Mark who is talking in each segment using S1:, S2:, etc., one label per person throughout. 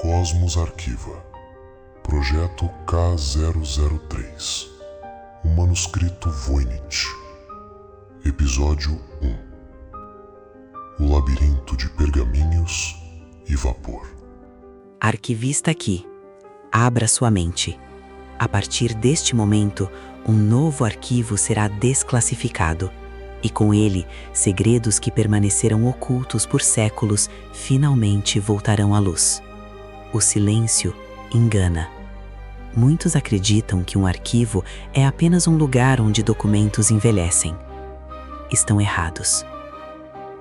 S1: Cosmos Arquiva, Projeto K003, um manuscrito Voynich, Episódio 1, O Labirinto de Pergaminhos e Vapor.
S2: Arquivista aqui, abra sua mente. A partir deste momento, um novo arquivo será desclassificado, e com ele, segredos que permaneceram ocultos por séculos finalmente voltarão à luz. O silêncio engana. Muitos acreditam que um arquivo é apenas um lugar onde documentos envelhecem. Estão errados.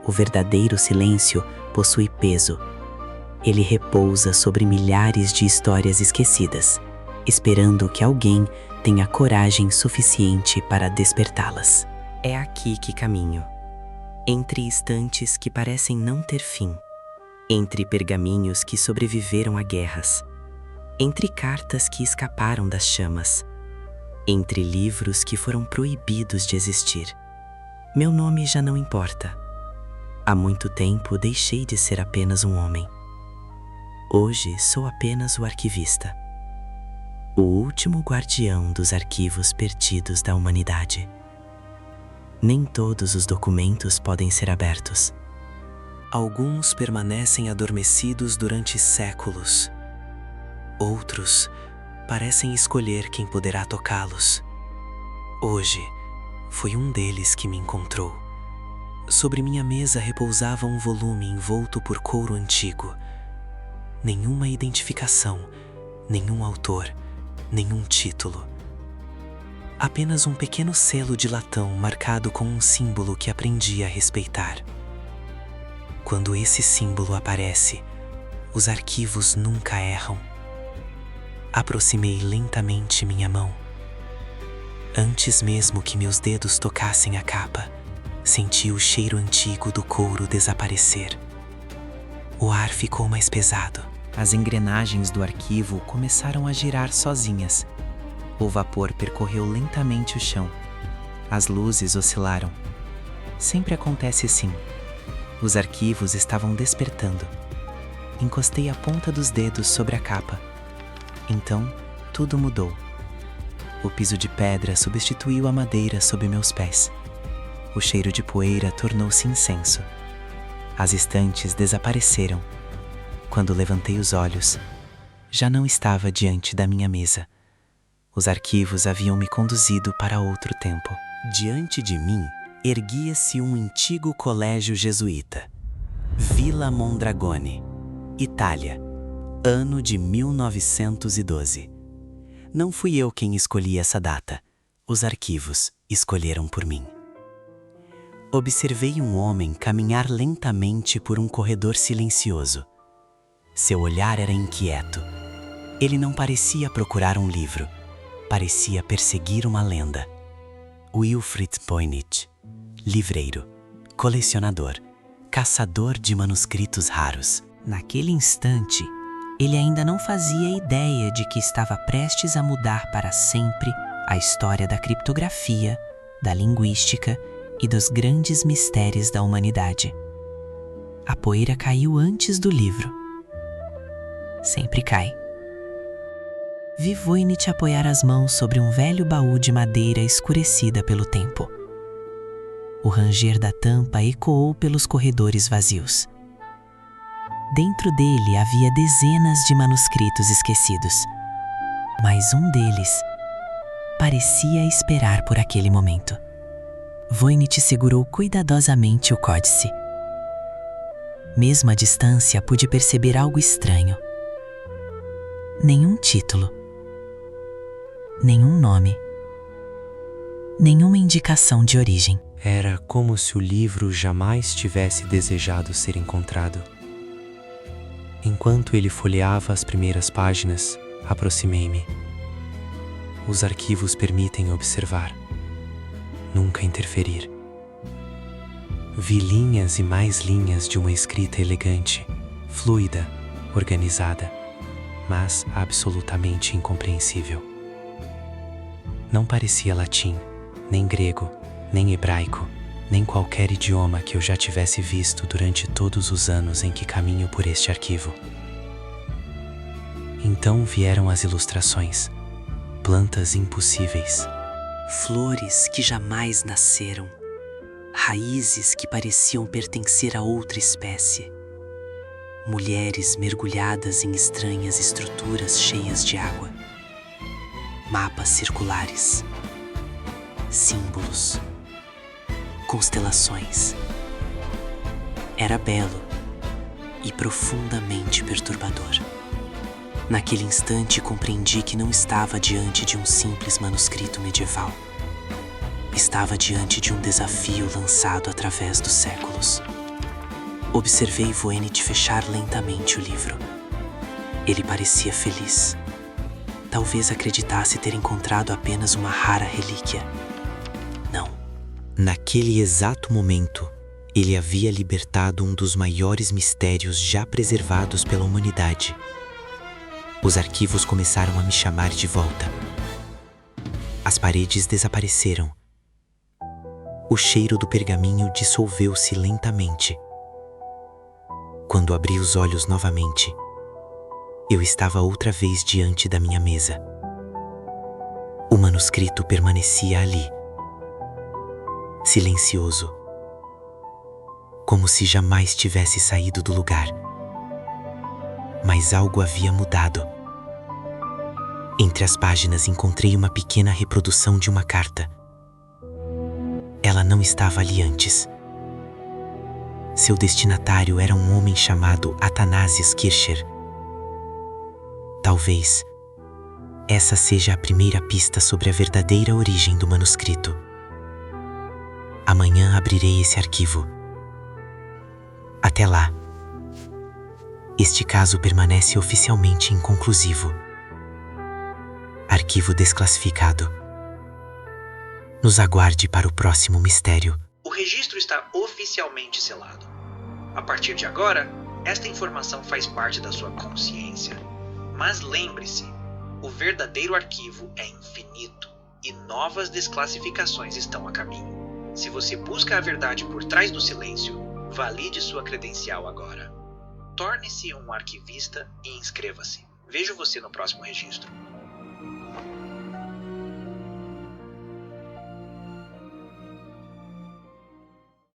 S2: O verdadeiro silêncio possui peso. Ele repousa sobre milhares de histórias esquecidas, esperando que alguém tenha coragem suficiente para despertá-las. É aqui que caminho, entre estantes que parecem não ter fim, entre pergaminhos que sobreviveram a guerras, entre cartas que escaparam das chamas, entre livros que foram proibidos de existir. Meu nome já não importa. Há muito tempo deixei de ser apenas um homem. Hoje sou apenas o arquivista, o último guardião dos arquivos perdidos da humanidade. Nem todos os documentos podem ser abertos. Alguns permanecem adormecidos durante séculos. Outros parecem escolher quem poderá tocá-los. Hoje, foi um deles que me encontrou. Sobre minha mesa repousava um volume envolto por couro antigo. Nenhuma identificação, nenhum autor, nenhum título. Apenas um pequeno selo de latão marcado com um símbolo que aprendi a respeitar. Quando esse símbolo aparece, os arquivos nunca erram. Aproximei lentamente minha mão. Antes mesmo que meus dedos tocassem a capa, senti o cheiro antigo do couro desaparecer. O ar ficou mais pesado. As engrenagens do arquivo começaram a girar sozinhas. O vapor percorreu lentamente o chão. As luzes oscilaram. Sempre acontece assim. Os arquivos estavam despertando. Encostei a ponta dos dedos sobre a capa. Então, tudo mudou. O piso de pedra substituiu a madeira sob meus pés. O cheiro de poeira tornou-se incenso. As estantes desapareceram. Quando levantei os olhos, já não estava diante da minha mesa. Os arquivos haviam me conduzido para outro tempo. Diante de mim, erguia-se um antigo colégio jesuíta. Villa Mondragone, Itália, ano de 1912. Não fui eu quem escolhi essa data. Os arquivos escolheram por mim. Observei um homem caminhar lentamente por um corredor silencioso. Seu olhar era inquieto. Ele não parecia procurar um livro. Parecia perseguir uma lenda. Wilfrid Voynich, livreiro, colecionador, caçador de manuscritos raros. Naquele instante, ele ainda não fazia ideia de que estava prestes a mudar para sempre a história da criptografia, da linguística e dos grandes mistérios da humanidade. A poeira caiu antes do livro. Sempre cai. Vi Voynich apoiar as mãos sobre um velho baú de madeira escurecida pelo tempo. O ranger da tampa ecoou pelos corredores vazios. Dentro dele havia dezenas de manuscritos esquecidos, mas um deles parecia esperar por aquele momento. Voynich segurou cuidadosamente o códice. Mesmo à distância, pude perceber algo estranho. Nenhum título. Nenhum nome. Nenhuma indicação de origem.
S3: Era como se o livro jamais tivesse desejado ser encontrado. Enquanto ele folheava as primeiras páginas, aproximei-me. Os arquivos permitem observar, nunca interferir. Vi linhas e mais linhas de uma escrita elegante, fluida, organizada, mas absolutamente incompreensível. Não parecia latim, nem grego, nem hebraico, nem qualquer idioma que eu já tivesse visto durante todos os anos em que caminho por este arquivo. Então vieram as ilustrações, plantas impossíveis.
S2: Flores que jamais nasceram, raízes que pareciam pertencer a outra espécie, mulheres mergulhadas em estranhas estruturas cheias de água, mapas circulares, símbolos, constelações. Era belo e profundamente perturbador. Naquele instante compreendi que não estava diante de um simples manuscrito medieval. Estava diante de um desafio lançado através dos séculos. Observei Voynich fechar lentamente o livro. Ele parecia feliz. Talvez acreditasse ter encontrado apenas uma rara relíquia. Não. Naquele exato momento, ele havia libertado um dos maiores mistérios já preservados pela humanidade. Os arquivos começaram a me chamar de volta. As paredes desapareceram. O cheiro do pergaminho dissolveu-se lentamente. Quando abri os olhos novamente, eu estava outra vez diante da minha mesa. O manuscrito permanecia ali, silencioso, como se jamais tivesse saído do lugar. Mas algo havia mudado. Entre as páginas encontrei uma pequena reprodução de uma carta. Ela não estava ali antes. Seu destinatário era um homem chamado Athanasius Kircher. Talvez essa seja a primeira pista sobre a verdadeira origem do manuscrito. Amanhã abrirei esse arquivo. Até lá, este caso permanece oficialmente inconclusivo. Arquivo desclassificado. Nos aguarde para o próximo mistério.
S4: O registro está oficialmente selado. A partir de agora, esta informação faz parte da sua consciência. Mas lembre-se, o verdadeiro arquivo é infinito e novas desclassificações estão a caminho. Se você busca a verdade por trás do silêncio, valide sua credencial agora. Torne-se um arquivista e inscreva-se. Vejo você no próximo registro.